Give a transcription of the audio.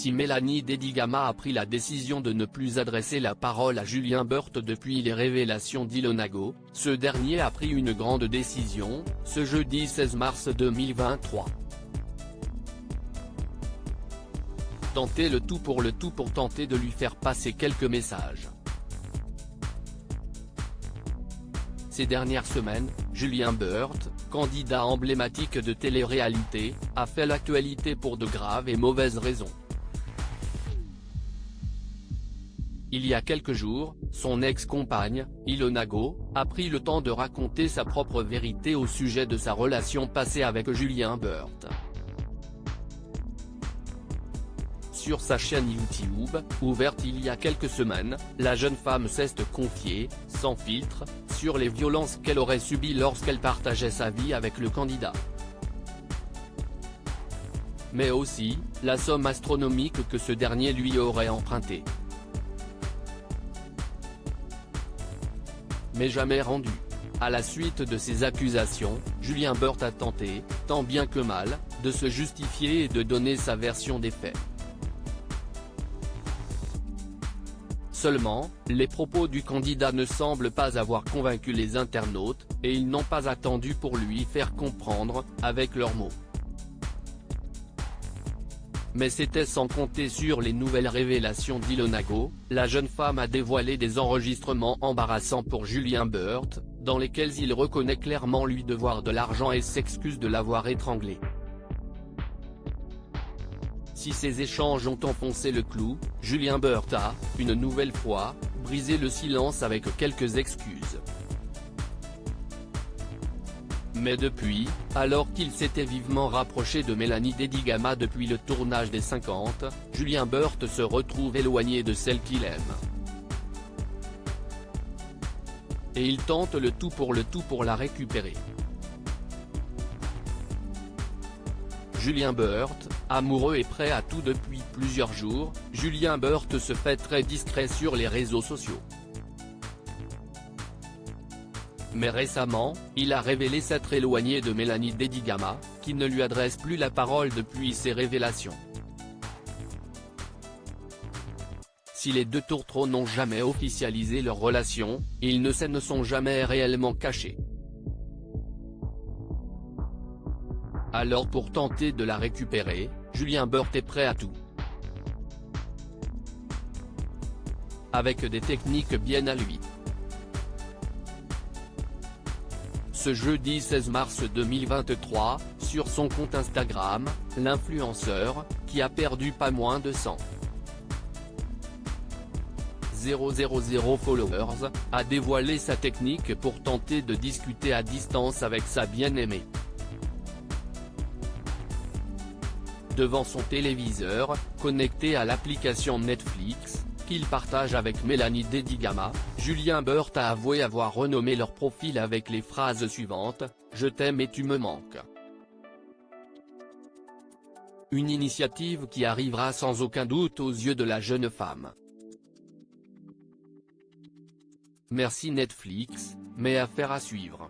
si Mélanie Dedigama a pris la décision de ne plus adresser la parole à Julien Burt depuis les révélations d'Ilonago, ce dernier a pris une grande décision, ce jeudi 16 mars 2023. Tenter le tout pour tenter de lui faire passer quelques messages. Ces dernières semaines, Julien Burt, candidat emblématique de télé-réalité, a fait l'actualité pour de graves et mauvaises raisons. Il y a quelques jours, son ex-compagne, Ilonago, a pris le temps de raconter sa propre vérité au sujet de sa relation passée avec Julien Burt. Sur sa chaîne YouTube, ouverte il y a quelques semaines, la jeune femme s'est confiée, sans filtre, sur les violences qu'elle aurait subies lorsqu'elle partageait sa vie avec le candidat. Mais aussi, la somme astronomique que ce dernier lui aurait empruntée. Mais jamais rendue. À la suite de ces accusations, Julien Burt a tenté, tant bien que mal, de se justifier et de donner sa version des faits. Seulement, les propos du candidat ne semblent pas avoir convaincu les internautes, et ils n'ont pas attendu pour lui faire comprendre, avec leurs mots. Mais c'était sans compter sur les nouvelles révélations d'Ilonago, la jeune femme a dévoilé des enregistrements embarrassants pour Julien Burt, dans lesquels il reconnaît clairement lui devoir de l'argent et s'excuse de l'avoir étranglé. Si ces échanges ont enfoncé le clou, Julien Burt a, une nouvelle fois, brisé le silence avec quelques excuses. Mais depuis, alors qu'il s'était vivement rapproché de Mélanie Dedigama depuis le tournage des 50, Julien Burt se retrouve éloigné de celle qu'il aime. Et il tente le tout pour la récupérer. Julien Burt, amoureux et prêt à tout depuis plusieurs jours, Julien Burt se fait très discret sur les réseaux sociaux. Mais récemment, il a révélé s'être éloigné de Mélanie Dedigama, qui ne lui adresse plus la parole depuis ces révélations. Si les deux tourtereaux n'ont jamais officialisé leur relation, ils ne se sont jamais réellement cachés. Alors pour tenter de la récupérer, Julien Burt est prêt à tout. Avec des techniques bien à lui. Ce jeudi 16 mars 2023, sur son compte Instagram, l'influenceur, qui a perdu pas moins de 100 000 followers, a dévoilé sa technique pour tenter de discuter à distance avec sa bien-aimée. Devant son téléviseur, connecté à l'application Netflix, qu'il partage avec Mélanie Dedigama, Julien Burt a avoué avoir renommé leur profil avec les phrases suivantes, « Je t'aime et tu me manques ». Une initiative qui arrivera sans aucun doute aux yeux de la jeune femme. Merci Netflix, mais affaire à suivre.